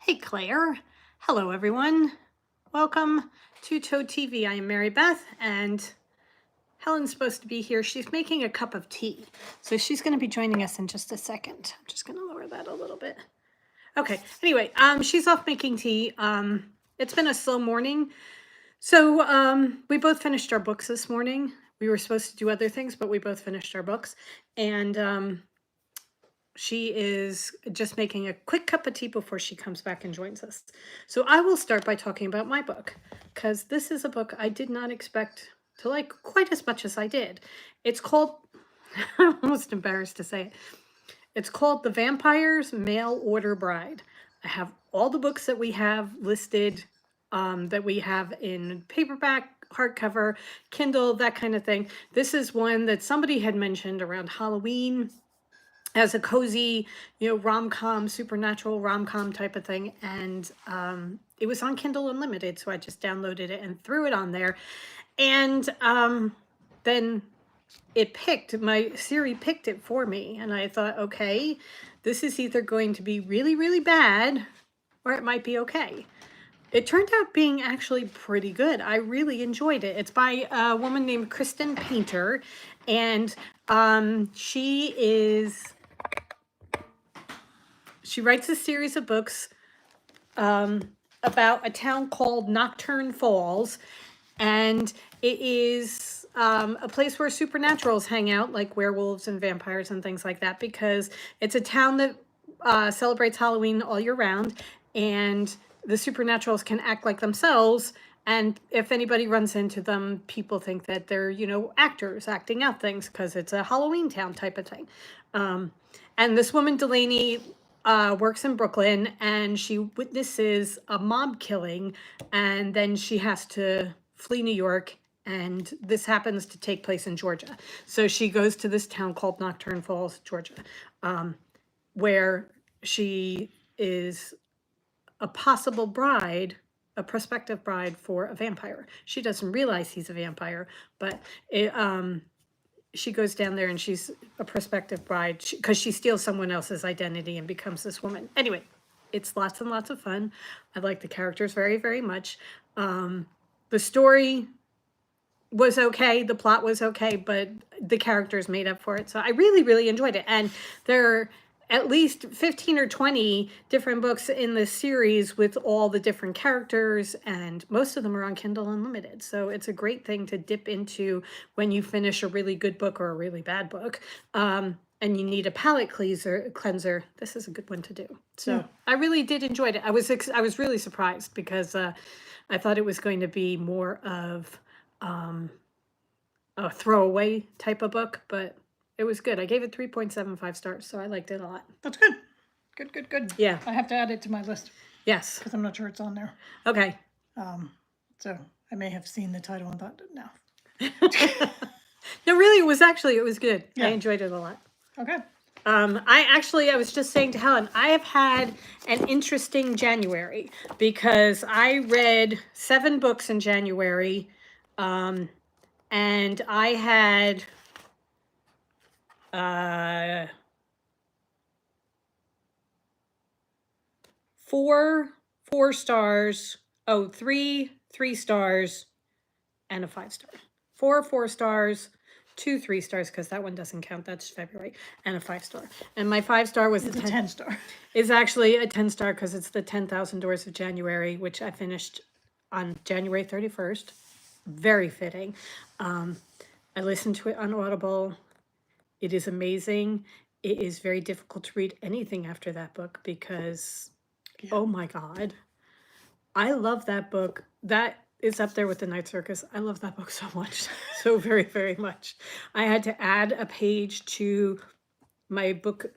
Hey Claire. Hello everyone. Welcome to Toad TV. I am Mary Beth and Helen's supposed to be here. She's making a cup of tea. So she's going to be joining us in just a second. I'm just going to lower that a little bit. Okay. Anyway, she's off making tea. It's been a slow morning. So we both finished our books this morning. We were supposed to do other things, but we both finished our books. And she is just making a quick cup of tea before she comes back and joins us. So I will start by talking about my book, because this is a book I did not expect to like quite as much as I did. It's called, I'm almost embarrassed to say it, it's called The Vampire's Mail Order Bride. I have all the books that we have listed, that we have in paperback, hardcover, Kindle, that kind of thing. This is one that somebody had mentioned around Halloween as a cozy, rom-com, supernatural rom-com type of thing. And it was on Kindle Unlimited, so I just downloaded it and threw it on there. And then Siri picked it for me. And I thought, okay, this is either going to be really, really bad, or it might be okay. It turned out being actually pretty good. I really enjoyed it. It's by a woman named Kristen Painter, and she writes a series of books about a town called Nocturne Falls, and it is a place where supernaturals hang out, like werewolves and vampires and things like that, because it's a town that celebrates Halloween all year round, and the supernaturals can act like themselves. And if anybody runs into them, people think that they're, actors acting out things, because it's a Halloween town type of thing. And this woman, Delaney, works in Brooklyn, and she witnesses a mob killing, and then she has to flee New York, and this happens to take place in Georgia. So she goes to this town called Nocturne Falls, Georgia, where she is a possible bride, a prospective bride for a vampire. She doesn't realize he's a vampire, but she goes down there and she's a prospective bride because she steals someone else's identity and becomes this woman. Anyway, it's lots and lots of fun. I like the characters very, very much. The story was okay. The plot was okay, but the characters made up for it. So I really, really enjoyed it. And there are at least 15 or 20 different books in this series with all the different characters, and most of them are on Kindle Unlimited. So it's a great thing to dip into when you finish a really good book or a really bad book, and you need a palate cleanser. This is a good one to do. So yeah. I really did enjoy it. I was really surprised, because I thought it was going to be more of a throwaway type of book, but it was good. I gave it 3.75 stars, so I liked it a lot. That's good. Good. Yeah. I have to add it to my list. Yes. Because I'm not sure it's on there. Okay. So I may have seen the title and thought, no. No, really, it was good. Yeah. I enjoyed it a lot. Okay. I was just saying to Helen, I have had an interesting January, because I read 7 books in January, and I had 4 stars. Oh, 3 stars, and a 5 star. 4 stars, 2 3 stars, because that one doesn't count. That's February, and a 5 star. And my 5 star was a 10 star. Is actually a 10 star, because it's the 10,000 Doors of January, which I finished on January 31st. Very fitting. I listened to it on Audible. It is amazing. It is very difficult to read anything after that book, because, yeah. Oh my God, I love that book. That is up there with The Night Circus. I love that book so much, so very, very much. I had to add a page to my book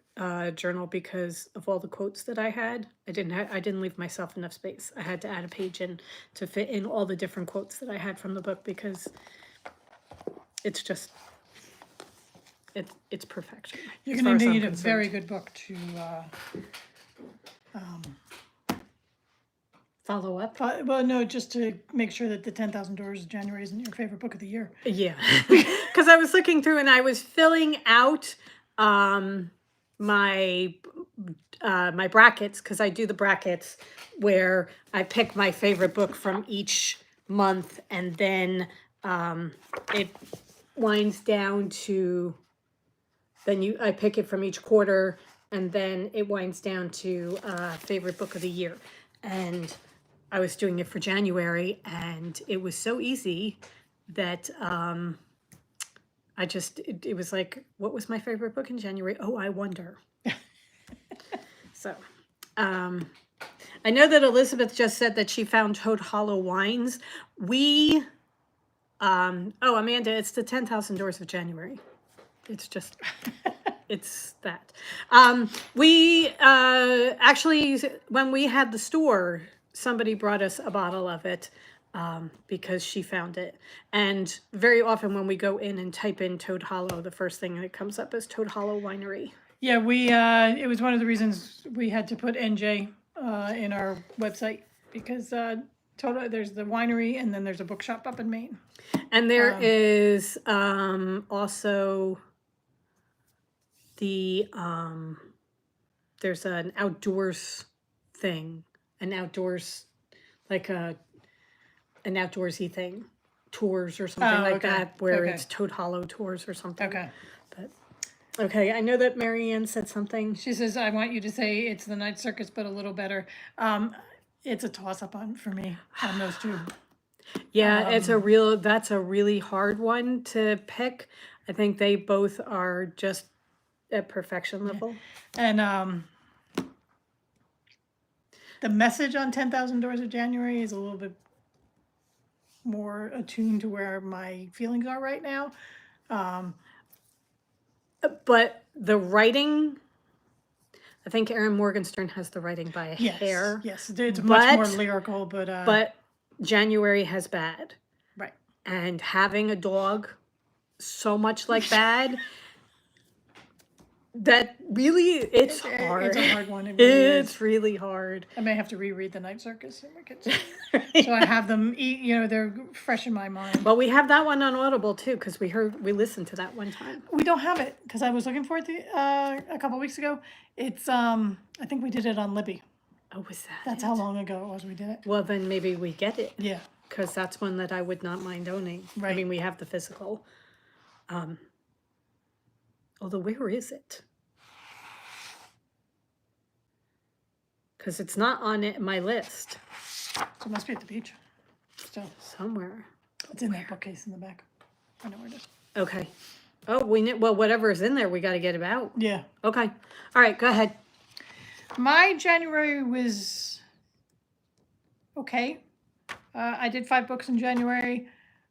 journal because of all the quotes that I had. I didn't leave myself enough space. I had to add a page in to fit in all the different quotes that I had from the book, because it's just, it's perfection. You're going to need a very good book to follow up. Well, no, just to make sure that the 10,000 Doors of January isn't your favorite book of the year. Yeah, because I was looking through and I was filling out my my brackets, because I do the brackets where I pick my favorite book from each month, and then it winds down to I pick it from each quarter, and then it winds down to favorite book of the year. And I was doing it for January, and it was so easy that it was like, what was my favorite book in January? Oh, I wonder. So, I know that Elizabeth just said that she found Toad Hollow wines. Amanda, it's the 10,000 Doors of January. It's just, it's that. We actually, when we had the store, somebody brought us a bottle of it because she found it. And very often when we go in and type in Toad Hollow, the first thing that comes up is Toad Hollow Winery. Yeah, it was one of the reasons we had to put NJ in our website because there's the winery and then there's a bookshop up in Maine. And there is also the there's an outdoors thing, an outdoorsy thing, tours or something like that, where it's Toad Hollow tours or something. Okay. But okay, I know that Marianne said something. She says, I want you to say it's the Night Circus, but a little better. It's a toss-up for me on those two. Yeah, that's a really hard one to pick. I think they both are just at perfection level. And the message on 10,000 Doors of January is a little bit more attuned to where my feelings are right now. But the writing, I think Erin Morgenstern has the writing by a hair. Yes, it's much more lyrical, but January has bad. Right. And having a dog so much like bad, that really, it's hard. It's a hard one. It really it's really hard. I may have to reread the Night Circus so I have them they're fresh in my mind. Well, we have that one on Audible too, because we listened to that one time. We don't have it because I was looking for it a couple weeks ago. It's I think we did it on Libby. Oh, was that? That's how long ago it was we did it. Well, then maybe we get it. Yeah. Because that's one that I would not mind owning. Right. I mean, we have the physical. Although, where is it? Because it's not on my list. So it must be at the beach. Still. Somewhere. It's in that bookcase in the back. I know where it is. Okay. Oh, whatever is in there, we got to get it out. Yeah. Okay. All right, go ahead. My January was okay. I did 5 books in January.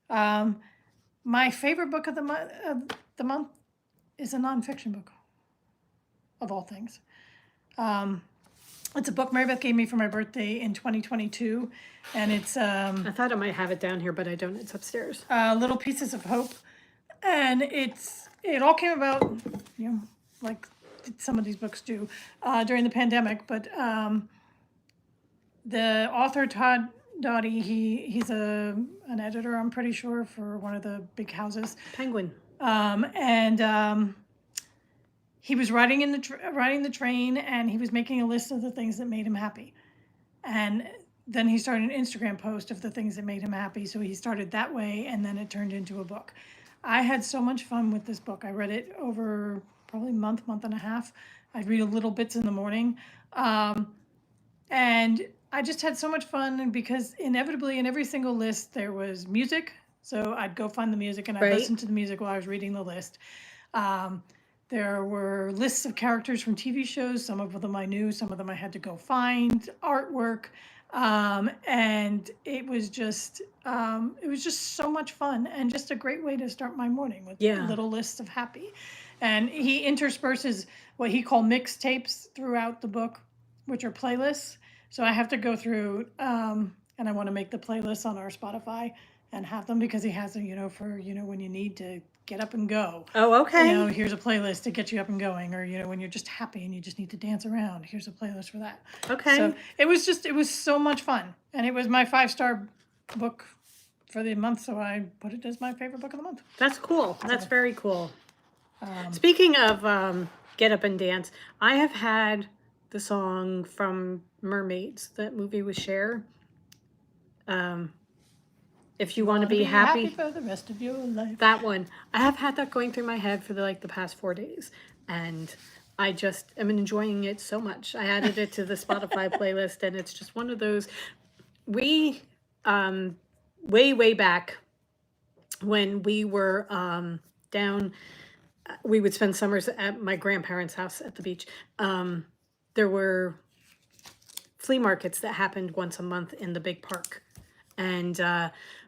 My favorite book of the month is a nonfiction book, of all things. It's a book Mary Beth gave me for my birthday in 2022, and it's I thought I might have it down here, but I don't. It's upstairs. Little Pieces of Hope, and it all came about, like some of these books do, during the pandemic. But the author Todd Doughty, he's an editor, I'm pretty sure, for one of the big houses. Penguin. He was riding the train, and he was making a list of the things that made him happy. And then he started an Instagram post of the things that made him happy. So he started that way, and then it turned into a book. I had so much fun with this book. I read it over probably a month and a half. I'd read little bits in the morning. And I just had so much fun, because inevitably in every single list there was music. So I'd go find the music, and I'd listen to the music while I was reading the list. There were lists of characters from TV shows. Some of them I knew, some of them I had to go find, artwork. And it was just so much fun, and just a great way to start my morning with little lists of happy. And he intersperses what he called mixtapes throughout the book, which are playlists. So I have to go through, and I want to make the playlists on our Spotify and have them, because he has them, for, when you need to get up and go. Oh, okay. Here's a playlist to get you up and going, or, when you're just happy and you just need to dance around, here's a playlist for that. Okay. So it was so much fun. And it was my 5-star book for the month, so I put it as my favorite book of the month. That's cool. That's very cool. Speaking of get up and dance. I have had the song from Mermaids, that movie with Cher. If you want to be happy, for the rest of your life. that one. I have had that going through my head for the past 4 days, and I just am enjoying it so much. I added it to the Spotify playlist, and it's just one of those. We way back when we were down, we would spend summers at my grandparents' house at the beach. There were flea markets that happened once a month in the big park, and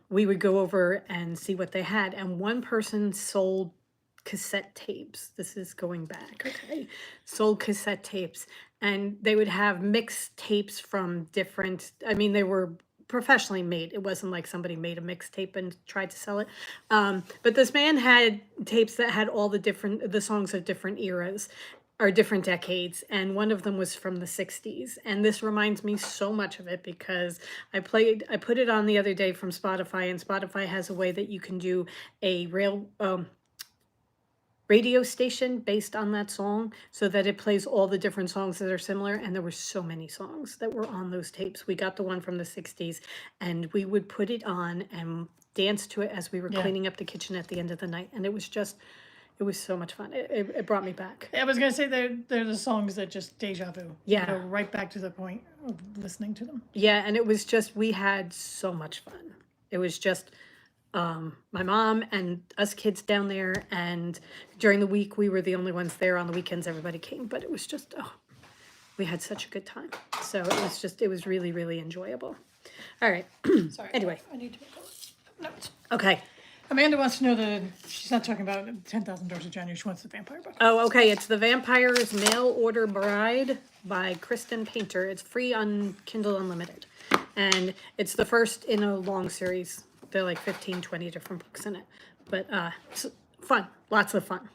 we would go over and see what they had. And one person sold cassette tapes. This is going back, okay? Sold cassette tapes, and they would have mixed tapes from different. I mean, they were professionally made. It wasn't like somebody made a mixtape and tried to sell it. But this man had tapes that had all the songs of different eras or different decades, and one of them was from the 60s. And this reminds me so much of it because I put it on the other day from Spotify, and Spotify has a way that you can do a radio station based on that song so that it plays all the different songs that are similar. And there were so many songs that were on those tapes. We got the one from the 60s, and we would put it on and dance to it as we were cleaning up the kitchen at the end of the night. And it was so much fun. It brought me back. I was going to say they're the songs that just deja vu. Yeah. You go right back to the point of listening to them. Yeah, and it was just, we had so much fun. It was just my mom and us kids down there, and during the week we were the only ones there. On the weekends everybody came, but it was just, we had such a good time. So it was really, really enjoyable. All right. Sorry. Anyway. I need to make a note. Okay. Amanda wants to know she's not talking about 10,000 Doors of January. She wants the vampire book. Oh, okay. It's The Vampire's Mail Order Bride by Kristen Painter. It's free on Kindle Unlimited. And it's the first in a long series. There are like 15, 20 different books in it. But it's fun. Lots of fun.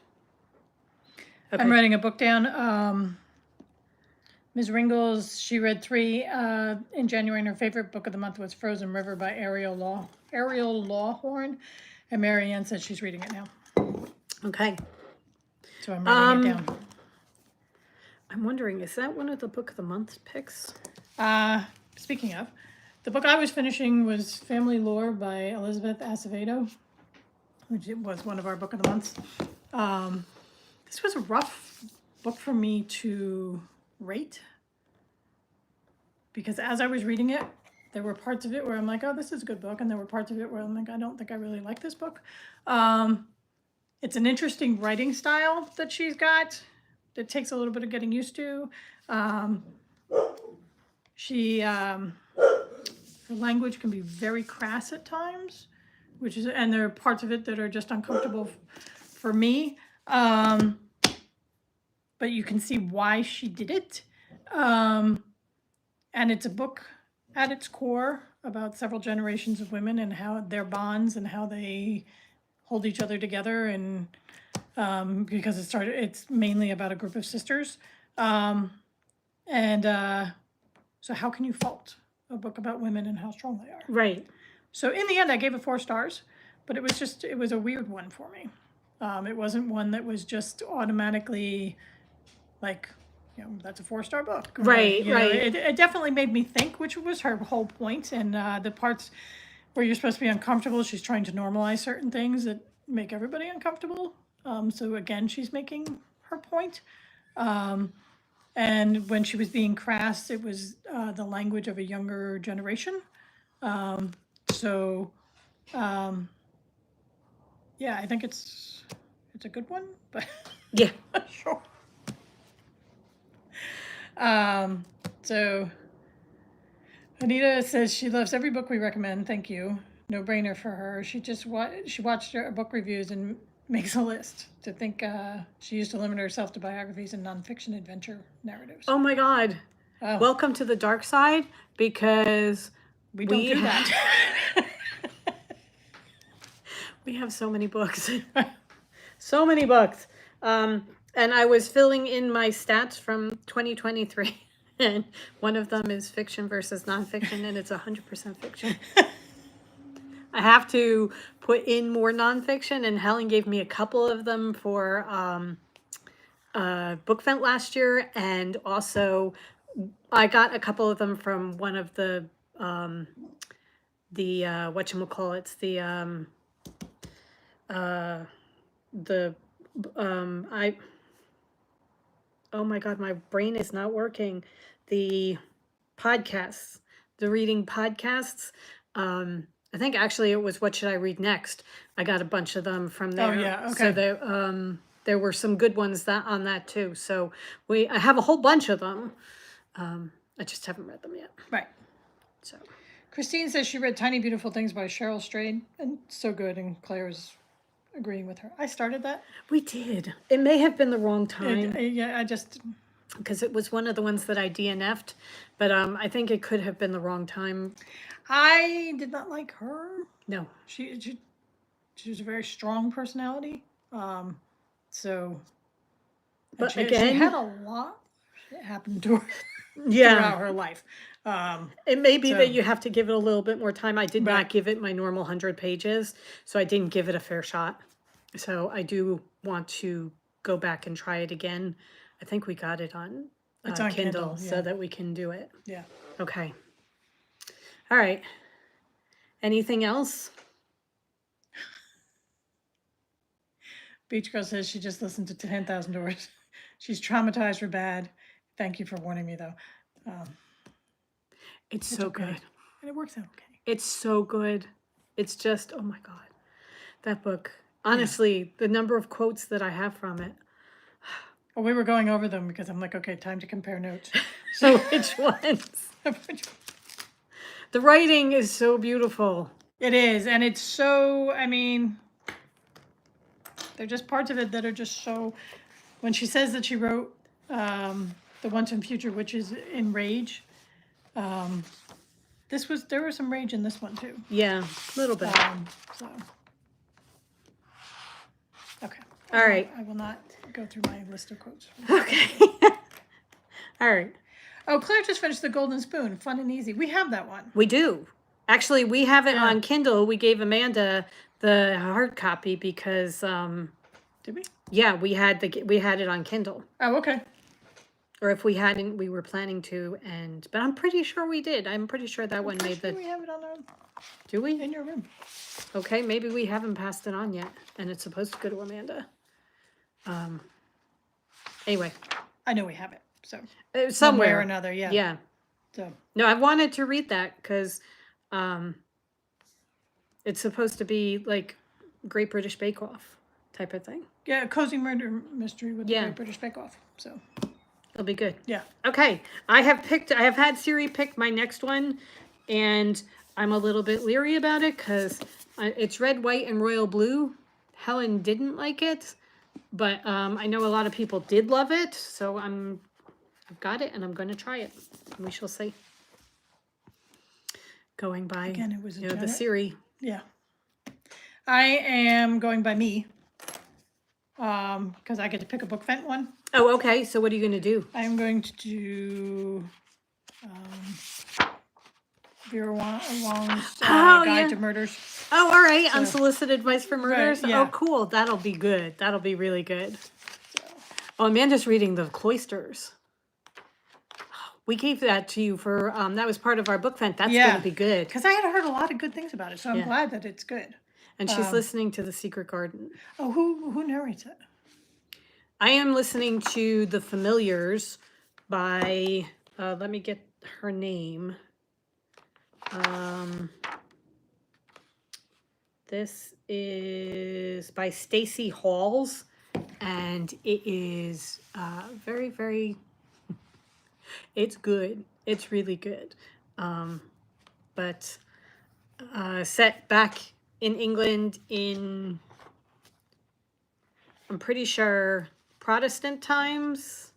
Okay. I'm writing a book down. Ms. Ringles, she read 3 in January, and her favorite book of the month was Frozen River by Ariel Lawhorn. And Marianne says she's reading it now. Okay. So I'm writing it down. I'm wondering, is that one of the book of the month picks? Speaking of, the book I was finishing was Family Lore by Elizabeth Acevedo, which was one of our book of the months. This was a rough book for me to rate because as I was reading it, there were parts of it where I'm like, oh, this is a good book. And there were parts of it where I'm like, I don't think I really like this book. It's an interesting writing style that she's got that takes a little bit of getting used to. Her language can be very crass at times, and there are parts of it that are just uncomfortable for me. But you can see why she did it. And it's a book at its core about several generations of women and how their bonds and how they hold each other together. And because it's mainly about a group of sisters. So how can you fault a book about women and how strong they are? Right. So in the end, I gave it 4 stars, but it was a weird one for me. It wasn't one that was just automatically like, that's a 4-star book. Right, right. It definitely made me think, which was her whole point. And the parts where you're supposed to be uncomfortable, she's trying to normalize certain things that make everybody uncomfortable. So again, she's making her point. And when she was being crass, it was the language of a younger generation. Yeah, I think it's a good one, but yeah, sure. So Anita says she loves every book we recommend. Thank you. No brainer for her. She watched our book reviews and makes a list to think she used to limit herself to biographies and nonfiction adventure narratives. Oh my God. Oh. Welcome to the dark side, because we don't do that. We have so many books. So many books. And I was filling in my stats from 2023. And one of them is fiction versus nonfiction, and it's 100% fiction. I have to put in more nonfiction, and Helen gave me a couple of them for book event last year, and also I got a couple of them from one of the whatchamacallits, the I oh my god, my brain is not working. The podcasts, the reading podcasts. I think actually it was What Should I Read Next? I got a bunch of them from Oh there. yeah, So okay. there were some good ones that on that too. So I have a whole bunch of them. I just haven't read them yet. Right. So Christine says she read Tiny Beautiful Things by Cheryl Strayed, and so good, and Claire's agreeing with her. I started that. we did. It may have been the wrong time Yeah, I just, because it was one of the ones that I DNF'd, but I think it could have been the wrong time. I did not like her. No. She was a very strong personality. So, But she again, had a lot that happened to her yeah, throughout her life. it may be So- that you have to give it a little bit more time. I did Right. not give it my normal 100 pages, so I didn't give it a fair shot. So I do want to go back and try it again. I think we got it on, It's on Kindle, so yeah. that we can do it. Yeah. Okay. All right. Anything else? Beach Girl says she just listened to 10,000 Doors. She's traumatized for bad. Thank you for warning me, though. It's so okay. good. And it works out okay. It's so good. It's just, oh my God. That book. Honestly, the number of quotes that I have from it. Well, we were going over them because I'm like, okay, time to compare notes. So which ones? The writing is so beautiful. It is, and it's so, I mean, they're just parts of it that are just so, when she says that she wrote the Once and Future, which is in rage, there was some rage in this one too. Yeah, a little bit. So, okay. All right. I will not go through my list of quotes. Okay. All right. Oh, Claire just finished The Golden Spoon, fun and easy. We have that one. We do. Actually, we have it Yeah. on Kindle. We gave Amanda the hard copy because Did we? yeah, we had it on Kindle. Oh, okay. Or if we hadn't, we were planning to, but I'm pretty sure we did. I'm pretty sure that one made We have it on Do we? in your room. Okay, maybe we haven't passed it on yet, and it's supposed to go to Amanda. Anyway, I know we have it. So somewhere one way or another, yeah. Yeah. So No, I wanted to read that because it's supposed to be like Great British Bake Off type of thing. yeah, cozy murder mystery with the Yeah. Great British Bake Off. So It'll be good. yeah. Okay, I have had Siri pick my next one, and I'm a little bit leery about it because it's red, white, and royal blue. Helen didn't like it, but I know a lot of people did love it, so I've got it, and I'm going to try it. We shall see. Going by Again, it was a the Siri. Yeah. I am going by me. Because I get to pick a book vent one. Oh, okay. So what are you going to do? I am going to do Vera Wong's Guide to Murders. Oh, all right. Unsolicited Advice for Murders. Right, yeah. Oh, cool. That'll be good. That'll be really good. Oh, Amanda's reading The Cloisters. We gave that to you for, that was part of our book vent. That's going to be good. Because I had heard a lot of good things about it, so I'm glad that it's good. And she's listening to The Secret Garden. Oh, who narrates it? I am listening to The Familiars by, let me get her name. This is by Stacey Halls, and it is very, very, it's good. It's really good. But set back in England in, I'm pretty sure, Protestant times,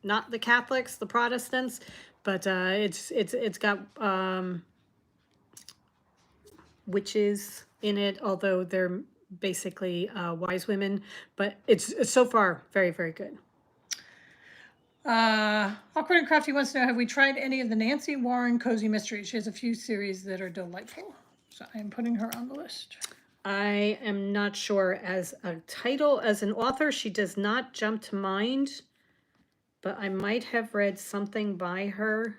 not the Catholics, the Protestants, but it's got witches in it, although they're basically wise women. But it's so far very, very good. Awkward and Crafty wants to know, have we tried any of the Nancy Warren Cozy Mysteries? She has a few series that are delightful. So I am putting her on the list. I am not sure. As a title, as an author, she does not jump to mind, but I might have read something by her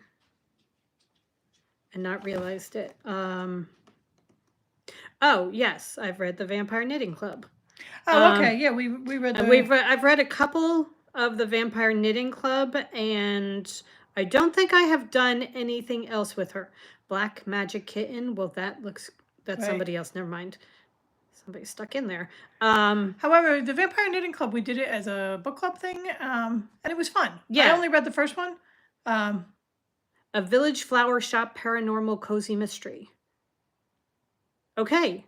and not realized it. Oh, yes, I've read The Vampire Knitting Club. Oh, okay. Yeah, we read the. I've read a couple of the Vampire Knitting Club, and I don't think I have done anything else with her. Black Magic Kitten. Well, that's Right. somebody else. Never mind. Somebody stuck in there. However, the Vampire Knitting Club, we did it as a book club thing, and it was fun. Yeah. I only read the first one. A Village Flower Shop Paranormal Cozy Mystery. Okay.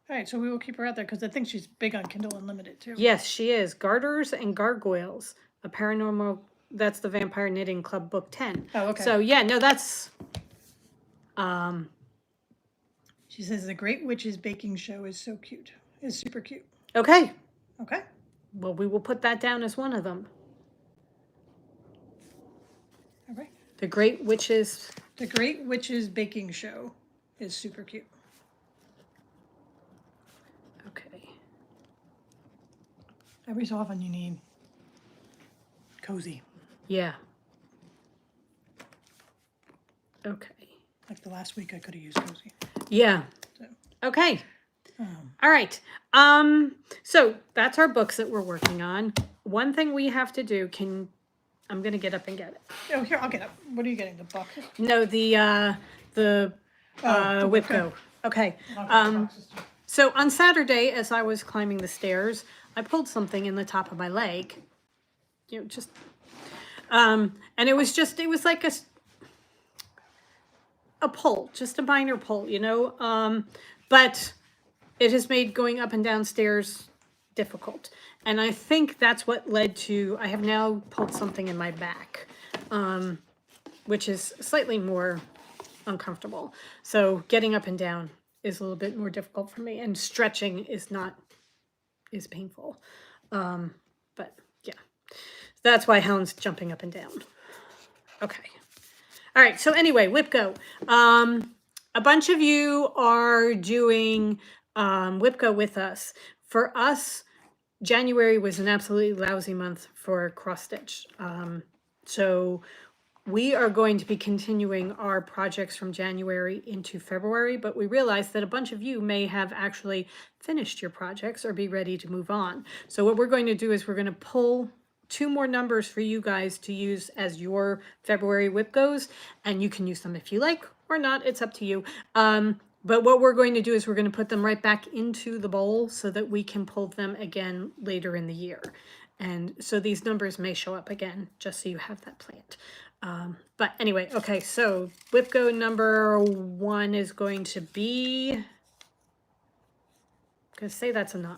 All right, so we will keep her out there because I think she's big on Kindle Unlimited too. Yes, she is. Garters and Gargoyles, a paranormal. That's the Vampire Knitting Club, book 10. Oh, okay. So yeah, no, that's. She says the Great Witch's Baking Show is so cute. It's super cute. Okay. Okay. Well, we will put that down as one of them. All right. The Great Witch's. The Great Witch's Baking Show is super cute. Okay. Every so often you need cozy. Yeah. Okay. Like the last week I could have used cozy. Yeah. So, Okay. All right. So that's our books that we're working on. One thing we have to do, I'm gonna get up and get it. oh, here, I'll get up. What are you getting? The box? No, the Whipco. Okay. So on Saturday, as I was climbing the stairs, I pulled something in the top of my leg. You know, just and it was like a pull, just a minor pull, you know. But it has made going up and down stairs difficult. And I think that's what led to, I have now pulled something in my back, which is slightly more uncomfortable. So getting up and down is a little bit more difficult for me, and stretching is painful. But yeah, that's why Helen's jumping up and down. Okay. All right. So anyway, Whipco. A bunch of you are doing Whipco with us. For us, January was an absolutely lousy month for cross stitch. So we are going to be continuing our projects from January into February, but we realized that a bunch of you may have actually finished your projects or be ready to move on. So what we're going to do is we're going to pull 2 more numbers for you guys to use as your February Whipcos, and you can use them if you like or not. It's up to you. But what we're going to do is we're going to put them right back into the bowl so that we can pull them again later in the year. And so these numbers may show up again, just so you have that planned. But anyway, okay, so Whipco number 1 is going to be, I'm going to say that's a 9,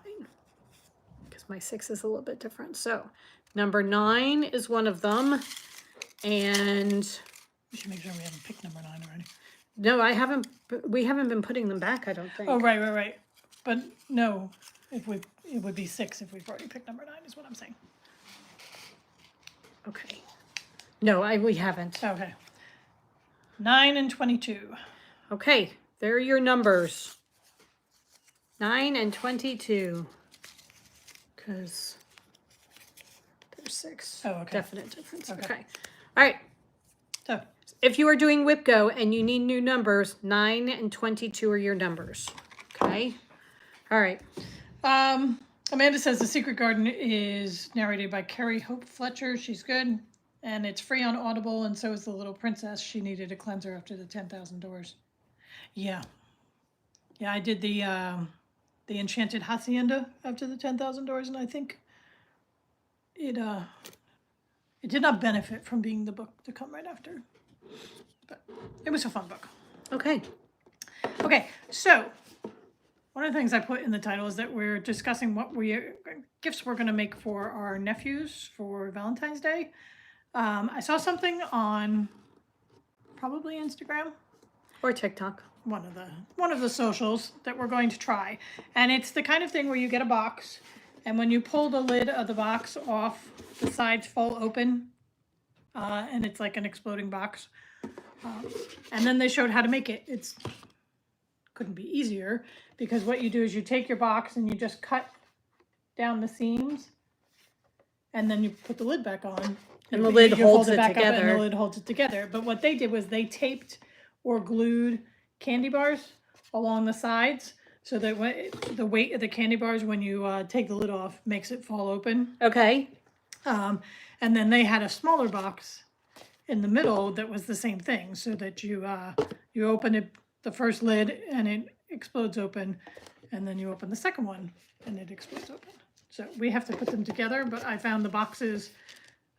because my 6 is a little bit different. So number 9 is one of them, and we should make sure we haven't picked number 9 already. No, we haven't been putting them back, I don't think. Oh, right. But no, it would be 6 if we've already picked number 9 is what I'm saying. Okay. No, we haven't. Okay. 9 and 22. Okay, there are your numbers. 9 and 22. Because there's 6. Oh, okay. Definite difference. Okay. Okay. All right. So, if you are doing Whipco and you need new numbers, 9 and 22 are your numbers. Okay? All right. Amanda says The Secret Garden is narrated by Carrie Hope Fletcher. She's good. And it's free on Audible, and so is The Little Princess. She needed a cleanser after the 10,000 Doors. Yeah. Yeah, I did the Enchanted Hacienda after the 10,000 Doors, and I think it did not benefit from being the book to come right after. But it was a fun book. Okay. Okay, so one of the things I put in the title is that we're discussing what gifts we're going to make for our nephews for Valentine's Day. I saw something on probably Instagram or TikTok, one of the socials that we're going to try, and it's the kind of thing where you get a box, and when you pull the lid of the box off, the sides fall open, and it's like an exploding box. And then they showed how to make it. It's couldn't be easier, because what you do is you take your box and you just cut down the seams, and then you put the lid back on. And the lid holds it back up and the together. lid holds it together. But what they did was they taped or glued candy bars along the sides, so that the weight of the candy bars when you take the lid off makes it fall open. Okay. And then they had a smaller box in the middle that was the same thing, so that you open it, the first lid, and it explodes open, and then you open the second one and it explodes open. So we have to put them together, but I found the boxes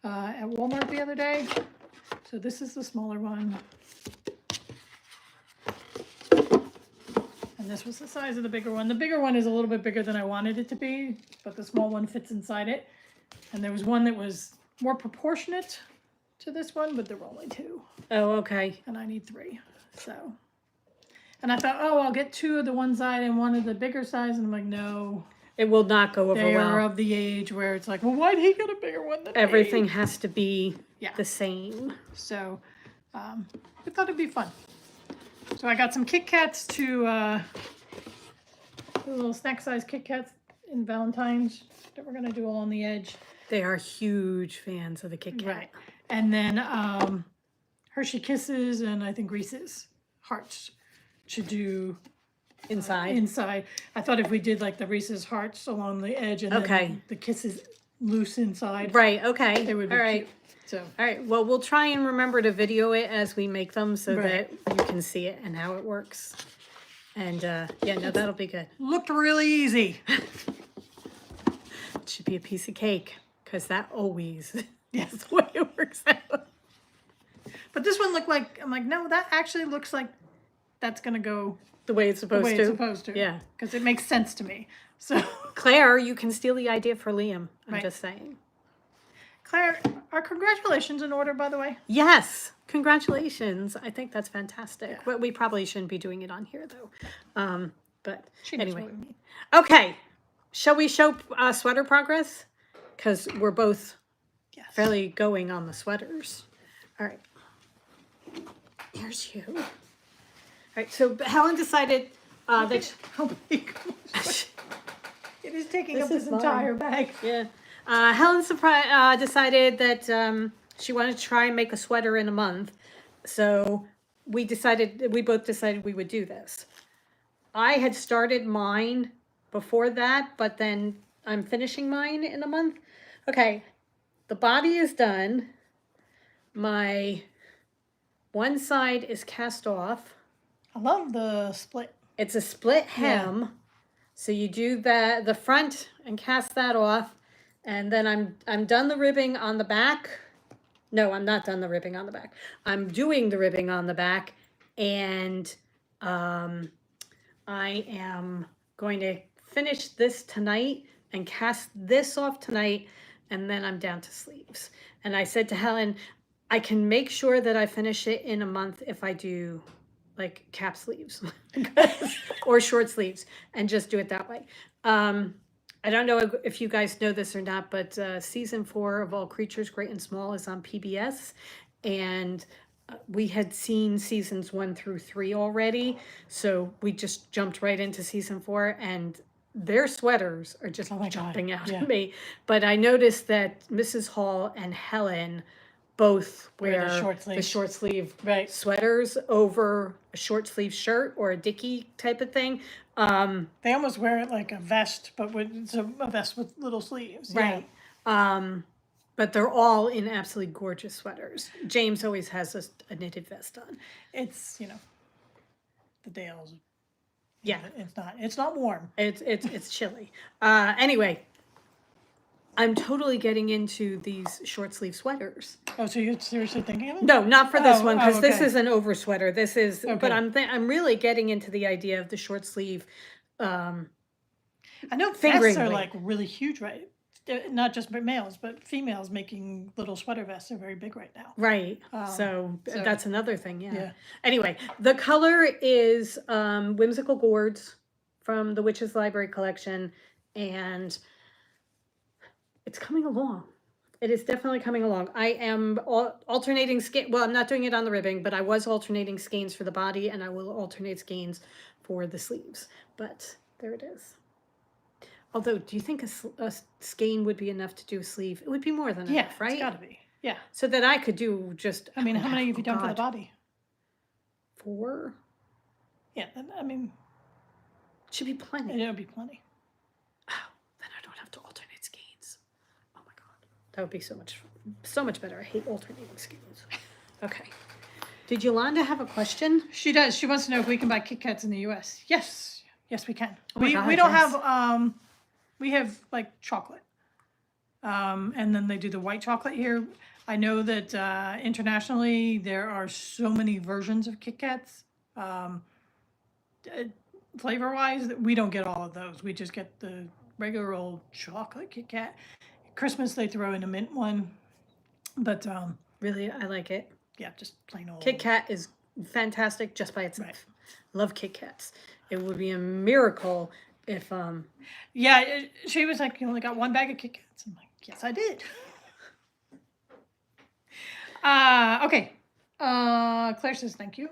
at Walmart the other day. So this is the smaller one. And this was the size of the bigger one. The bigger one is a little bit bigger than I wanted it to be, but the small one fits inside it. And there was one that was more proportionate to this one, but there were only 2. Oh, okay. And I need 3. So, and I thought, oh, I'll get 2 of the one side and 1 of the bigger size. And I'm like, no. It will not go over They well. are of the age where it's like, well, why'd he get a bigger one than Everything me? has to be Yeah. the same. So, I thought it'd be fun. So I got some Kit Kats to, little snack size Kit Kats in Valentine's that we're gonna do along the edge. They are huge fans of the Kit Kat. Right. And then Hershey Kisses and I think Reese's Hearts to do Inside. I thought if we did like the Reese's Hearts along the edge and Okay. then the Kisses loose inside, Right, okay. they would be All right. cute. So All right. Well, we'll try and remember to video it as we make them so Right. that you can see it and how it works. And yeah, no, that'll be good. looked really easy. It should be a piece of cake because that always Yes. is the way it works out. But this one looked like, I'm like, no, that actually looks like that's gonna go The way it's the supposed way to. it's supposed to. Yeah. Because it makes sense to me. So, Claire, you can steal the idea for Liam. I'm Right. just saying. Claire, are congratulations in order, by the way? Yes. Congratulations. I think that's fantastic. Yeah. But we probably shouldn't be doing it on here though. But She knows anyway. what we mean. Okay. Shall we show sweater progress? Because we're both Yes. fairly going on the sweaters. All right. Here's you. All right. So Helen decided that. How big? It is taking up This this is mine. entire bag. Yeah. Helen decided that she wanted to try and make a sweater in a month. So we both decided we would do this. I had started mine before that, but then I'm finishing mine in a month. Okay. The body is done. My one side is cast off. I love the split. It's a split hem. So you do the front and cast that off. And then I'm done the ribbing on the back. No, I'm not done the ribbing on the back. I'm doing the ribbing on the back. And I am going to finish this tonight and cast this off tonight. And then I'm down to sleeves. And I said to Helen, I can make sure that I finish it in a month if I do like cap sleeves or short sleeves and just do it that way. I don't know if you guys know this or not, but season 4 of All Creatures Great and Small is on PBS. And we had seen seasons 1 through 3 already. So we just jumped right into season 4 and their sweaters are just jumping out at me. But I noticed that Mrs. Hall and Helen both wear the short sleeve sweaters over a short sleeve shirt or a dickie type of thing. They almost wear it like a vest, but it's a vest with little sleeves. Right. Yeah. But they're all in absolutely gorgeous sweaters. James always has a knitted vest on. It's, the Dales. Yeah. It's not warm. It's chilly. Anyway, I'm totally getting into these short sleeve sweaters. Oh, so you're seriously thinking of it? No, not for this one, because this okay. is an over sweater. This is, Okay. but I'm really getting into the idea of the short sleeve. I know fingering vests are weight. like really huge, right? Not just males, but females making little sweater vests are very big right now. Right. So- That's another thing. Yeah. Yeah. Anyway, the color is Whimsical Gourds from the Witches Library collection, and it's coming along. It is definitely coming along. I am alternating skein. Well, I'm not doing it on the ribbing, but I was alternating skeins for the body, and I will alternate skeins for the sleeves, but there it is. Although, do you think a skein would be enough to do a sleeve? It would be more than Yeah, enough, right? it's got to be. Yeah. So that I could do just. I mean, oh, how many have oh you done for the God, body? 4? Yeah, I mean, Should be plenty. it'll be plenty. Oh, then I don't have to alternate skeins. Oh my God, that would be so much better. I hate alternating skeins. Okay. Did Yolanda have a question? She does. She wants to know if we can buy Kit Kats in the U.S. Yes, yes, we can. Oh my God, we don't yes. have we have like chocolate, and then they do the white chocolate here. I know that internationally there are so many versions of Kit Kats. Flavor wise, we don't get all of those. We just get the regular old chocolate Kit Kat. Christmas they throw in a mint one, but Really, I like it. yeah, just plain old. Kit Kat is fantastic just by itself. Right. Love Kit Kats. It would be a miracle if Yeah, she was like, "You only got one bag of Kit Kats." I'm like, "Yes, I did." Okay. Claire says thank you.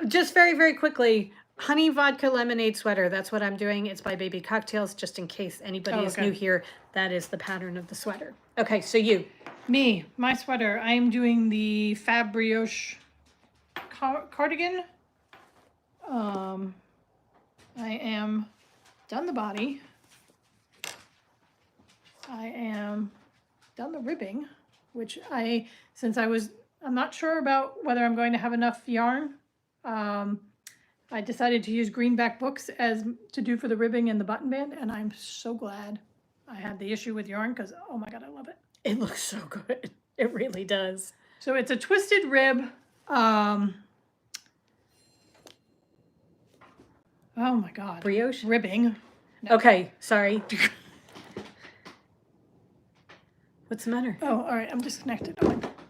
Just very, very quickly, honey vodka lemonade sweater. That's what I'm doing. It's by Baby Cocktails, just in case anybody is new here. That is the pattern of the sweater. Okay, so you. Me, my sweater. I am doing the Fab Brioche cardigan. I am done the body. I am done the ribbing, which I'm not sure about whether I'm going to have enough yarn. I decided to use greenback books to do for the ribbing and the button band, and I'm so glad I had the issue with yarn because, oh my God, I love it. It looks so good. It really does. So it's a twisted rib. Oh my God. Brioche? Ribbing. No. Okay, sorry. What's the matter? Oh, all right. I'm disconnected.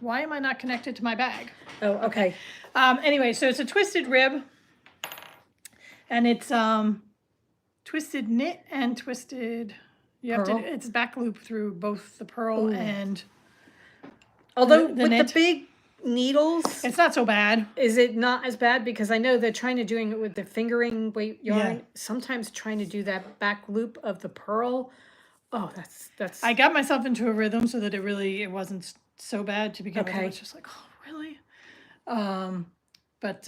Why am I not connected to my bag? Oh, okay. Anyway, so it's a twisted rib. And it's twisted knit and twisted. You have Pearl? it's back loop through both the pearl and. Although the with knit. the big needles, It's not so bad. is it not as bad? Because I know they're trying to doing it with the fingering weight yarn. Yeah. Sometimes trying to do that back loop of the pearl. Oh, that's. I got myself into a rhythm so that it wasn't so bad to begin with. Okay. It was just like, oh, really? But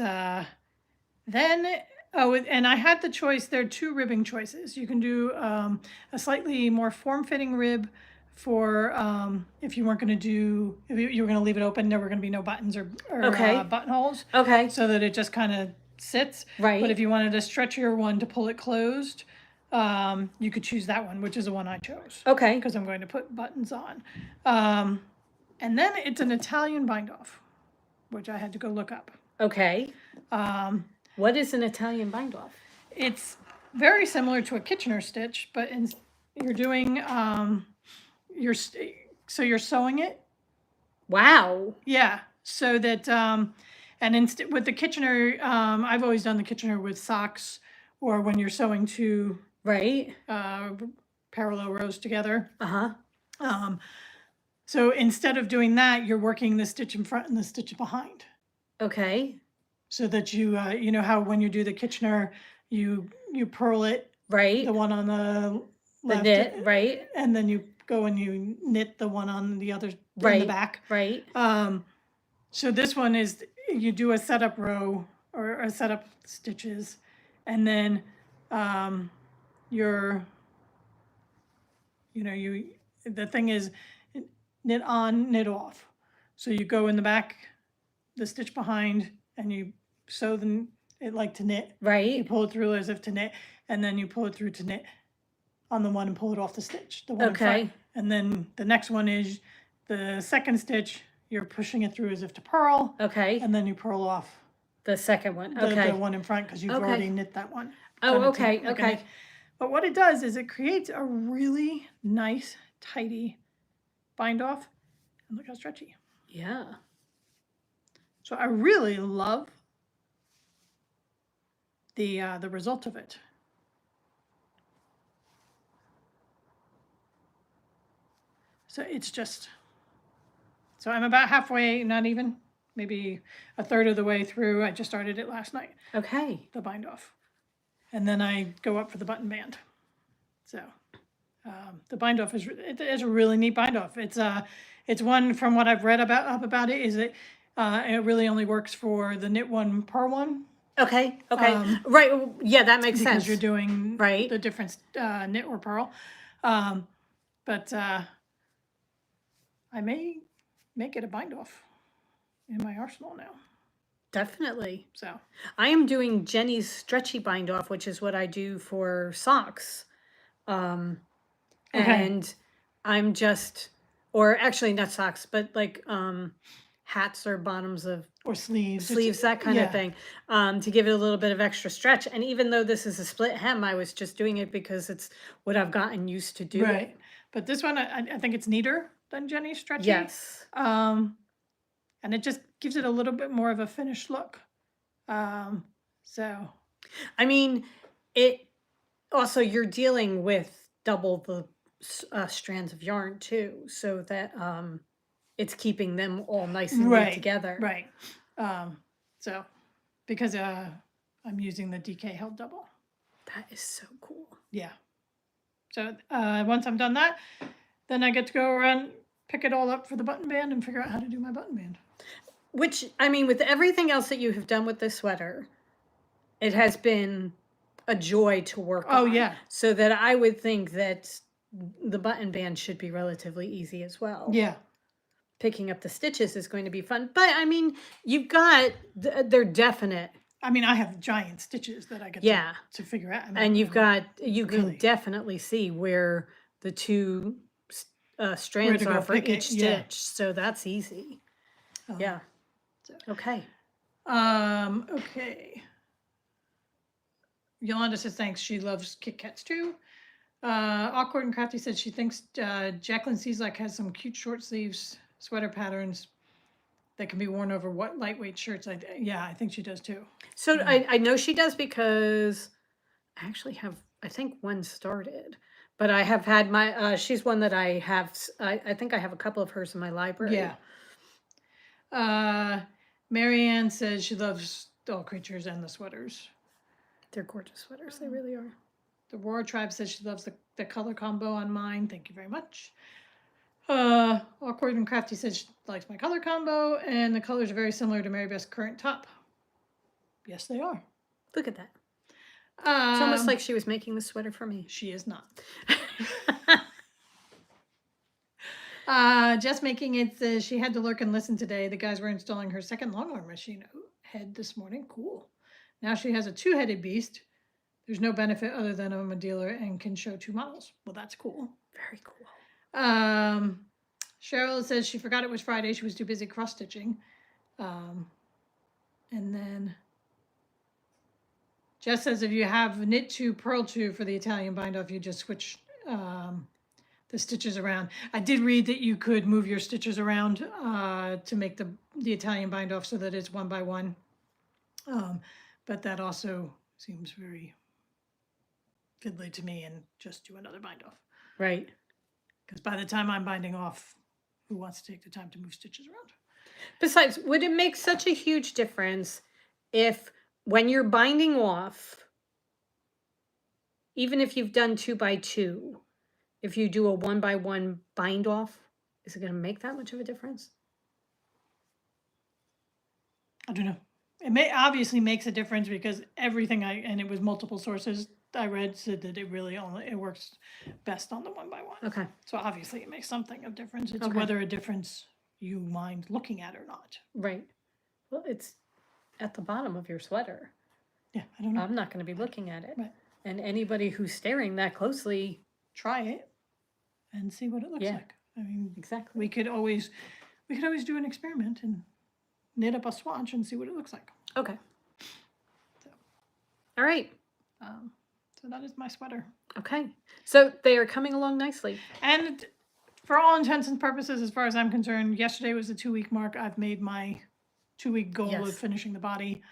then, and I had the choice. There are 2 ribbing choices. You can do a slightly more form-fitting rib for if you weren't going to do, if you were going to leave it open, there were going to be no buttons or Okay. buttonholes. Okay. So that it just kind of sits. Right. But if you wanted a stretchier one to pull it closed, you could choose that one, which is the one I chose. Okay. Because I'm going to put buttons on. And then it's an Italian bind-off, which I had to go look up. Okay. What is an Italian bind-off? It's very similar to a Kitchener stitch, but you're doing, so you're sewing it. Wow. Yeah. So that, and with the Kitchener, I've always done the Kitchener with socks or when you're sewing 2 Right. parallel rows together. Uh-huh. So instead of doing that, you're working the stitch in front and the stitch behind. Okay. So that you know how when you do the Kitchener, you purl it, Right. the one on the left, knit, right? and then you go and you knit the one on the other in Right. the back. Right. So this one is you do a setup row or a setup stitches, and then the thing is knit on, knit off. So you go in the back, the stitch behind, and you sew it like to knit. You Right. pull it through as if to knit, and then you pull it through to knit on the one and pull it off the stitch, the one in front. Okay. And then the next one is the second stitch, you're pushing it through as if to purl, Okay. and then you purl off The second one. the Okay. one in front because you've Okay. already knit that one. Oh, Kind of okay. like a Okay. knit. But what it does is it creates a really nice, tidy bind off. And look how stretchy. Yeah. So I really love the result of it. So it's just, so I'm about halfway, not even maybe a third of the way through. I just started it last night, Okay. the bind off. And then I go up for the button band. So the bind off is a really neat bind off. It's one from what I've read about it is it really only works for the knit one, purl one. Okay. Right. Yeah, that makes because sense. you're doing Right. the different knit or purl. But I may make it a bind off in my arsenal now. Definitely. So I am doing Jenny's stretchy bind off, which is what I do for socks. Okay. And I'm just, or actually not socks, but like hats or bottoms of or sleeves, that kind of thing, to give it a little bit of extra stretch. And even though this is a split hem, I was just doing it because it's what I've gotten used to doing. Right. But this one, I think it's neater than Jenny's stretchy. Yes. And it just gives it a little bit more of a finished look. So. I mean, it also, you're dealing with double the strands of yarn too, so that it's keeping them all nice and neat together. Right. So, because I'm using the DK held double. That is so cool. Yeah. So once I'm done that, then I get to go around, pick it all up for the button band and figure out how to do my button band. Which, I mean, with everything else that you have done with this sweater, it has been a joy to work on. Oh, yeah. So that I would think that the button band should be relatively easy as well. Yeah. Picking up the stitches is going to be fun. But, I mean, you've got, they're definite. I mean, I have giant stitches that I get to figure out. I mean, and you can definitely see where the two strands are for each stitch. Yeah. So that's easy. Yeah. So. Okay. Okay. Yolanda says thanks. She loves Kit Kats too. Awkward and Crafty said she thinks Jacqueline Cieslak has some cute short sleeves sweater patterns that can be worn over what lightweight shirts. I think she does too. So I know she does because I actually have, I think one started, but I have had my, she's one that I have, I think I have a couple of hers in my library. Yeah. Marianne says she loves Doll Creatures and the sweaters. They're gorgeous sweaters. They really are. The Roar Tribe says she loves the color combo on mine. Thank you very much. Awkward and Crafty says she likes my color combo, and the colors are very similar to Mary Beth's current top. Yes, they are. Look at that. It's almost like she was making the sweater for me. She is not. Just making it says she had to lurk and listen today. The guys were installing her second long arm machine head this morning. Cool. Now she has a two-headed beast. There's no benefit other than I'm a dealer and can show two models. Well, that's cool. Very cool. Cheryl says she forgot it was Friday. She was too busy cross-stitching. And then Jess says if you have knit 2, purl 2 for the Italian bind-off, you just switch the stitches around. I did read that you could move your stitches around to make the Italian bind-off so that it's 1 by 1. But that also seems very fiddly to me, and just do another bind off. Right. Because by the time I'm binding off, who wants to take the time to move stitches around? Besides, would it make such a huge difference if when you're binding off, even if you've done 2 by 2, if you do a 1 by 1 bind off, is it going to make that much of a difference? I don't know. It obviously makes a difference because everything and it was multiple sources I read said that it works best on the 1 by 1. Okay. So obviously it makes something of difference. It's whether a difference you mind looking at or not. Right. Well, it's at the bottom of your sweater. Yeah, I don't know. I'm not going to be looking at it. Right. And anybody who's staring that closely, try it and see what it looks like. I mean, exactly. We could always do an experiment and knit up a swatch and see what it looks like. Okay. So. All right. So that is my sweater. Okay. So they are coming along nicely. And for all intents and purposes, as far as I'm concerned, yesterday was the 2-week mark. I've made my 2-week goal of finishing the body.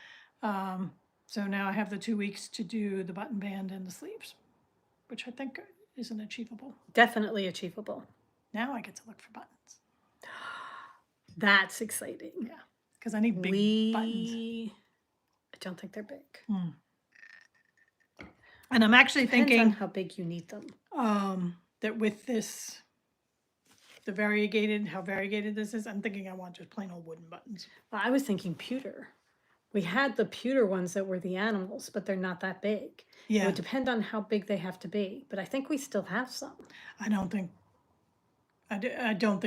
So now I have the 2 weeks to do the button band and the sleeves, which I think isn't achievable. Definitely achievable. Now I get to look for buttons. That's exciting. Yeah. Because I need big buttons. I don't think they're big. And I'm actually Depends thinking on how big you need them. that with this, how variegated this is, I'm thinking I want just plain old wooden buttons. Well, I was thinking pewter. We had the pewter ones that were the animals, but they're not that big. Yeah. It would depend on how big they have to be, but I think we still have some. I don't think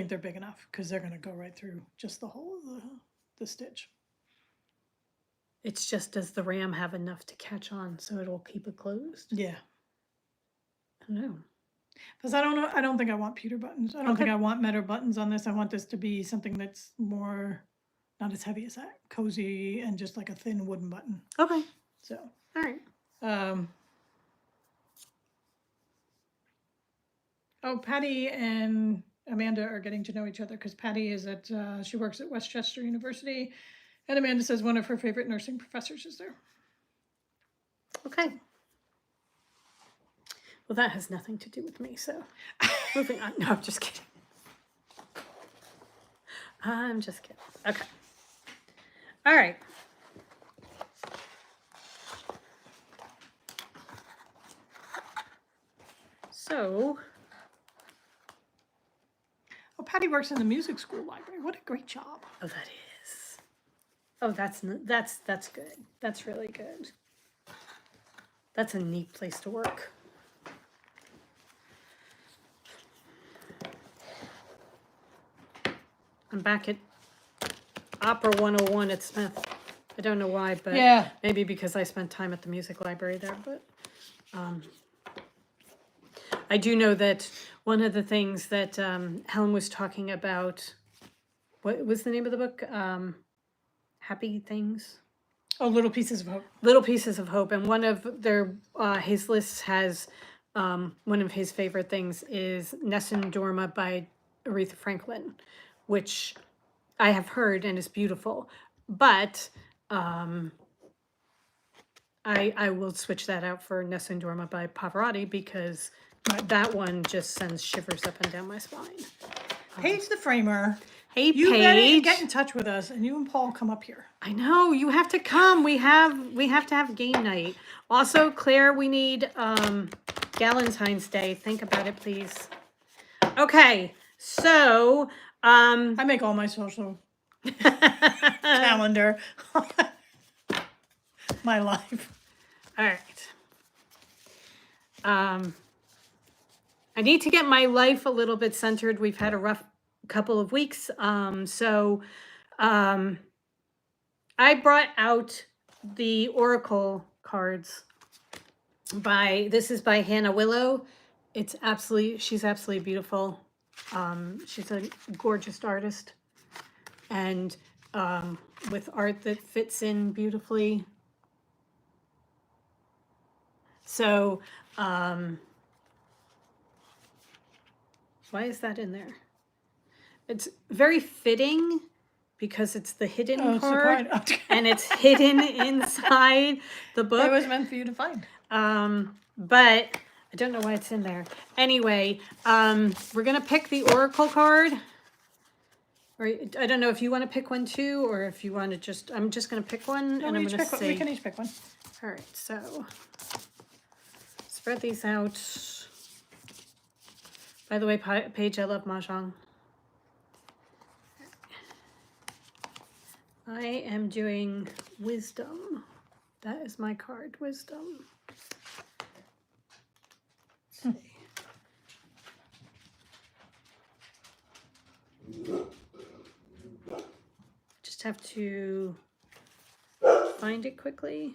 they're big enough because they're going to go right through just the whole of the stitch. It's just, does the ram have enough to catch on so it'll keep it closed? Yeah. I don't know. Because I don't know. I don't think I want pewter buttons. I don't think I want metal buttons on this. I want this to be something that's more, not as heavy as that, cozy and just like a thin wooden button. Okay. So. All right. Patty and Amanda are getting to know each other because Patty is she works at Westchester University, and Amanda says one of her favorite nursing professors is there. Okay. Well, that has nothing to do with me, so moving on. No, I'm just kidding. I'm just kidding. Okay. All right. So. Oh, Patty works in the music school library. What a great job. Oh, that is. Oh, that's good. That's really good. That's a neat place to work. I'm back at Opera 101 at Smith. I don't know why, but yeah, maybe because I spent time at the music library there. But I do know that one of the things that Helen was talking about, what was the name of the book? Happy Things? Oh, Little Pieces of Hope. Little Pieces of Hope. And one of their, his list has, one of his favorite things is Nessun Dorma by Aretha Franklin, which I have heard and is beautiful. But I will switch that out for Nessun Dorma by Pavarotti because that one just sends shivers up and down my spine. Paige the Framer. Hey, you Paige. better get in touch with us, and you and Paul come up here. I know, you have to come. We have to have game night. Also, Claire, we need Valentine's Day. Think about it, please. Okay, so I make all my social calendar my life. All right. I need to get my life a little bit centered. We've had a rough couple of weeks. So I brought out the Oracle cards this is by Hannah Willow. She's absolutely beautiful. She's a gorgeous artist and with art that fits in beautifully. So, why is that in there? It's very fitting because it's the hidden card, and it's hidden inside the book. It was meant for you to find. But I don't know why it's in there. Anyway, we're gonna pick the Oracle card. Or I don't know if you want to pick one too, or if you want to just. I'm just gonna pick one, No, and I'm gonna say. We can each pick one. All right, so spread these out. By the way, Paige, I love Mahjong. I am doing Wisdom. That is my card, Wisdom. Let's see. Just have to find it quickly.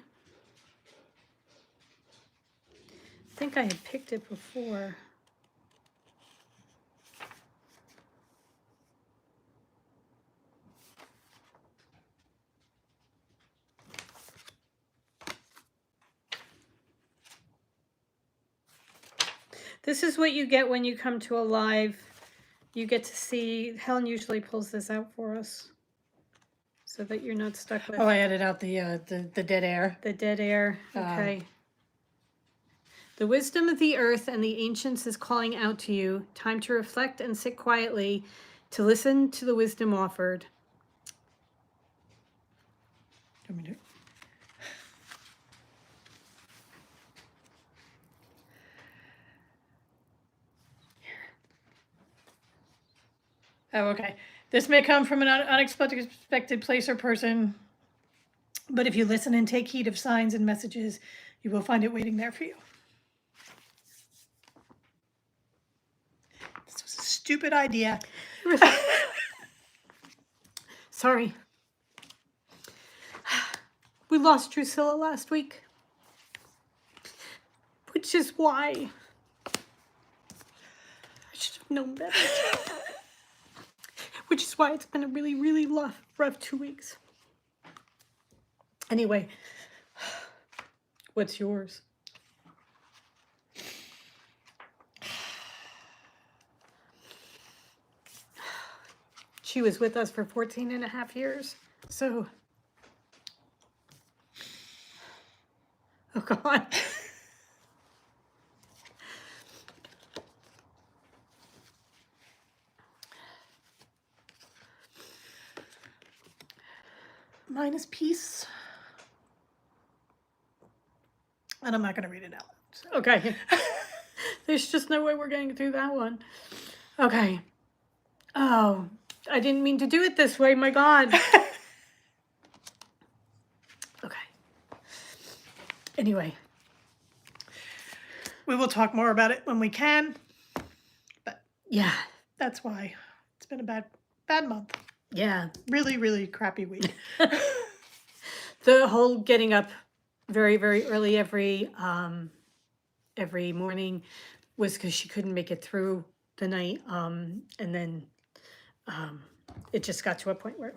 I think I had picked it before. This is what you get when you come to a live. You get to see, Helen usually pulls this out for us so that you're not stuck with. Oh, I added out the dead air. The dead air, okay. The wisdom of the earth and the ancients is calling out to you. Time to reflect and sit quietly to listen to the wisdom offered. Let me do it. Oh, okay. This may come from an unexpected place or person, but if you listen and take heed of signs and messages, you will find it waiting there for you. This was a stupid idea. Sorry. We lost Drusilla last week, which is why I should have known better. Which is why it's been a really, really rough 2 weeks. Anyway, what's yours? She was with us for 14 and a half years, so... Oh, God. Mine is peace. And I'm not going to read it out. So. Okay. There's just no way we're getting through that one. Okay. Oh, I didn't mean to do it this way, my God. Okay. Anyway. We will talk more about it when we can. But yeah, that's why it's been a bad month. Yeah. Really, really crappy week. The whole getting up very, very early every morning was because she couldn't make it through the night. And then it just got to a point where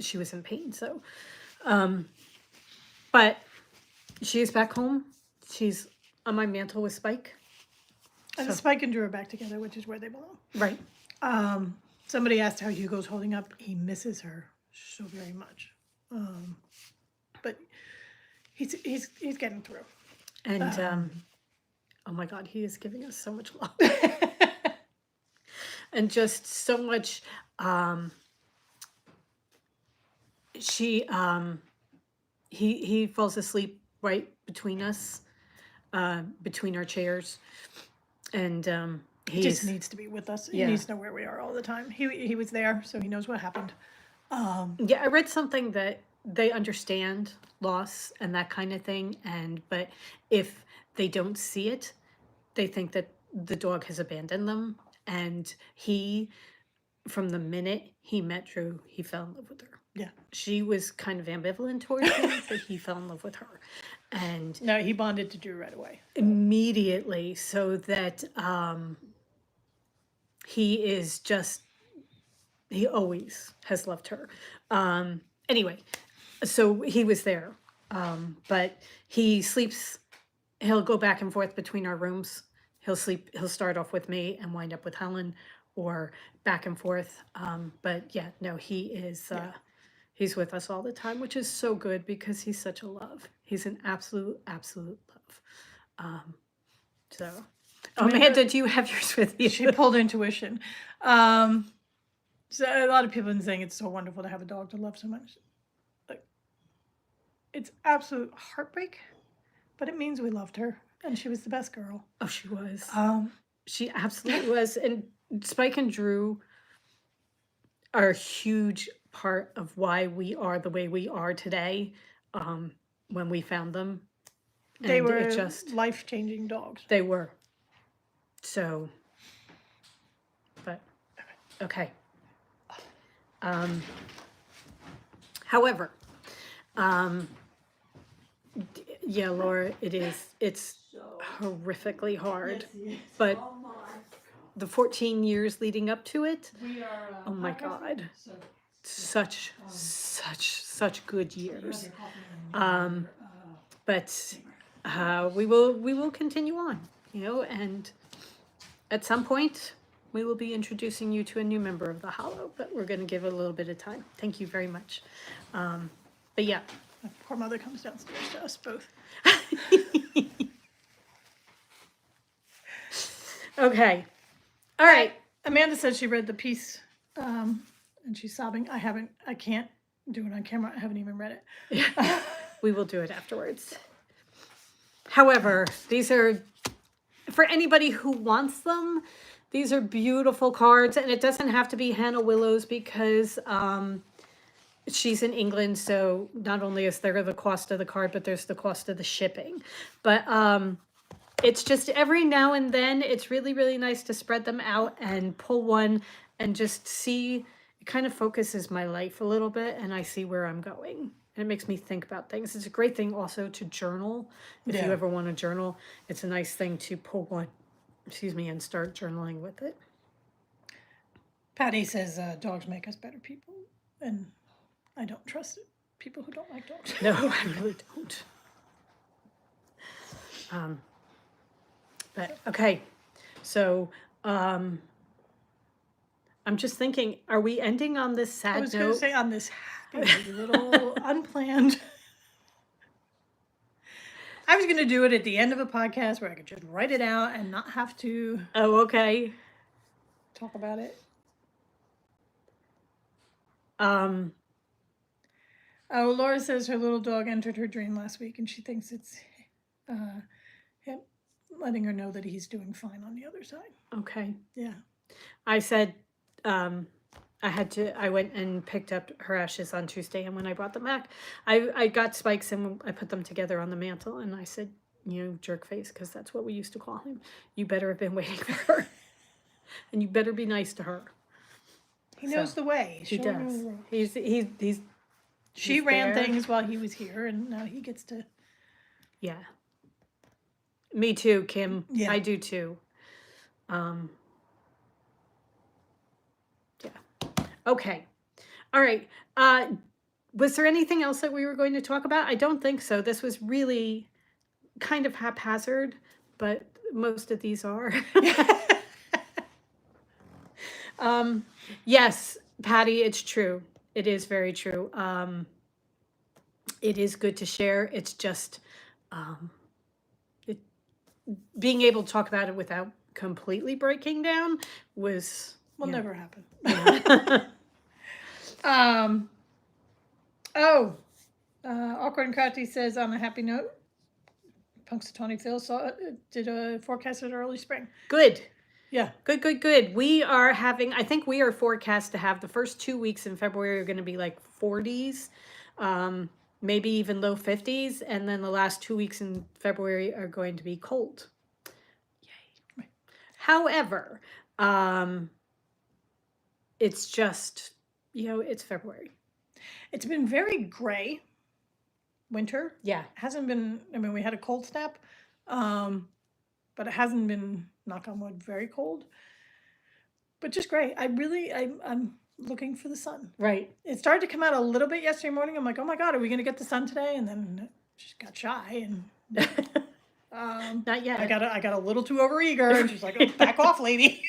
she was in pain. So, but she's back home. She's on my mantle with Spike. And Spike and Drew are back together, which is where they belong. Right. Somebody asked how Hugo's holding up. He misses her so very much. But he's getting through. And oh my God, he is giving us so much love. And just so much he falls asleep right between us, between our chairs. And he just needs to be with us. He needs to know where we are all the time. He was there, so he knows what happened. Yeah, I read something that they understand loss and that kind of thing, but if they don't see it, they think that the dog has abandoned them. And from the minute he met Drew, he fell in love with her. Yeah. She was kind of ambivalent towards him, but he fell in love with her. And no, he bonded to Drew right away. Immediately, so that he always has loved her. Anyway, so he was there. But he sleeps, he'll go back and forth between our rooms. He'll start off with me and wind up with Helen, or back and forth. But yeah, no, he is, he's with us all the time, which is so good because he's such a love. He's an absolute love. Amanda, do you have yours with you? She pulled intuition. So a lot of people have been saying it's so wonderful to have a dog to love so much. Like, it's absolute heartbreak, but it means we loved her, and she was the best girl. Oh, she was. She absolutely was. And Spike and Drew are a huge part of why we are the way we are today. When we found them, they were just life-changing dogs. They were. So, but okay. However, yeah, Laura, it's horrifically hard, but the 14 years leading up to it, oh my God, such good years. But we will continue on, and at some point we will be introducing you to a new member of the Hollow, but we're going to give it a little bit of time. Thank you very much. But yeah. My poor mother comes downstairs to us both. Okay. All right. Amanda said she read the piece, and she's sobbing. I can't do it on camera. I haven't even read it. We will do it afterwards. However, these are, for anybody who wants them, these are beautiful cards, and it doesn't have to be Hannah Willows because she's in England, so not only is there the cost of the card, but there's the cost of the shipping. But it's just every now and then, it's really, really nice to spread them out and pull one and just see. It kind of focuses my life a little bit, and I see where I'm going. And it makes me think about things. It's a great thing also to journal. If you ever want to journal, it's a nice thing to pull one, and start journaling with it. Patty says dogs make us better people, and I don't trust it. People who don't like dogs. No, I really don't. But okay, so I'm just thinking, are we ending on this sad note? I was going to say on this happy little unplanned. I was going to do it at the end of a podcast where I could just write it out and not have to. Oh, okay. Talk about it. Oh, Laura says her little dog entered her dream last week, and she thinks it's him letting her know that he's doing fine on the other side. Okay. Yeah. I said I went and picked up her ashes on Tuesday, and when I brought them back, I got Spikes and I put them together on the mantle, and I said, jerk face, because that's what we used to call him. You better have been waiting for her, and you better be nice to her. He knows the way. He does. He's She ran things while he was here, and now he gets to. Yeah. Me too, Kim. Yeah. I do too. Yeah. Okay. All right. Was there anything else that we were going to talk about? I don't think so. This was really kind of haphazard, but most of these are. Yes, Patty, it's true. It is very true. It is good to share. It's just being able to talk about it without completely breaking down was... Will never happen. Yeah. Awkward and Crafty says, on a happy note, Punxsutawney Phil did a forecasted early spring. Good. Yeah. Good. We are having, I think we are forecast to have the first 2 weeks in February are going to be like 40s, maybe even low 50s. And then the last 2 weeks in February are going to be cold. Yay. Right. However, it's just, it's February. It's been very gray winter. Yeah. Hasn't been, we had a cold snap, but it hasn't been, knock on wood, very cold. But just gray. I'm looking for the sun. Right. It started to come out a little bit yesterday morning. I'm like, oh my God, are we going to get the sun today? And then it just got shy and... Not yet. I got a little too overeager, and she's like, oh, back off, lady.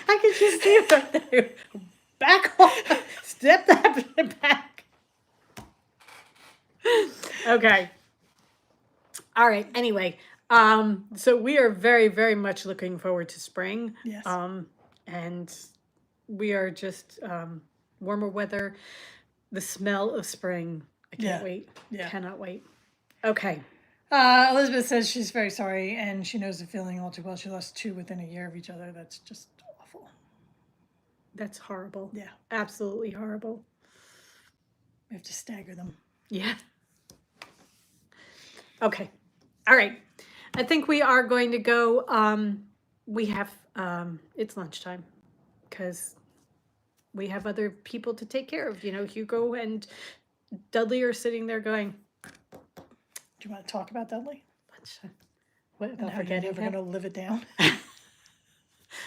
I could just see it there. Back off. Step that back. Okay. All right. Anyway, so we are very, very much looking forward to spring. Yes. And we are just warmer weather, the smell of spring. I can't wait. Yeah. Cannot wait. Okay. Elizabeth says she's very sorry, and she knows the feeling all too well. She lost 2 within a year of each other. That's just awful. That's horrible. Yeah. Absolutely horrible. We have to stagger them. Yeah. Okay. All right. I think we are going to go. We have, it's lunchtime because we have other people to take care of. Hugo and Dudley are sitting there going, do you want to talk about Dudley? What And about how you're forgetting never him? going to live it down?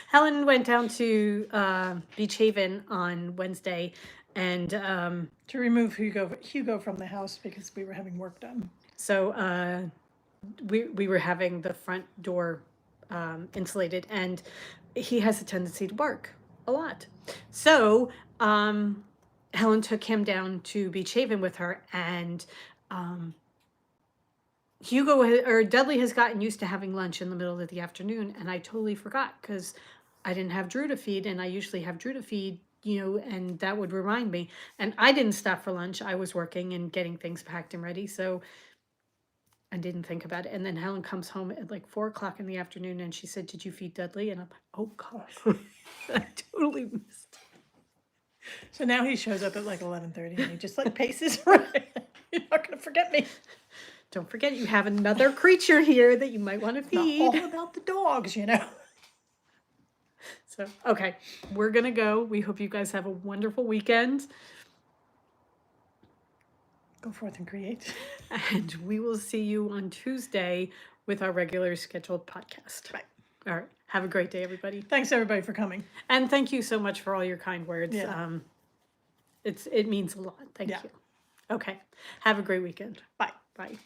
Helen went down to Beach Haven on Wednesday and to remove Hugo from the house because we were having work done. So we were having the front door insulated, and he has a tendency to bark a lot. So Helen took him down to Beach Haven with her, and Dudley has gotten used to having lunch in the middle of the afternoon, and I totally forgot because I didn't have Drew to feed, and I usually have Drew to feed and that would remind me. And I didn't stop for lunch. I was working and getting things packed and ready. So I didn't think about it. And then Helen comes home at like 4 o'clock in the afternoon and she said, "Did you feed Dudley?" And I'm like, "Oh gosh, I totally missed." So now he shows up at like 11:30 and he just like paces around. You're not going to forget me. Don't forget, you have another creature here that you might want to Not feed. all about the dogs, So, okay, we're going to go. We hope you guys have a wonderful weekend. Go forth and create. And we will see you on Tuesday with our regular scheduled podcast. Right. All right. Have a great day, everybody. Thanks, everybody, for coming. And thank you so much for all your kind words. Yeah. It means a lot. Thank you. Okay. Have a great weekend. Bye. Bye.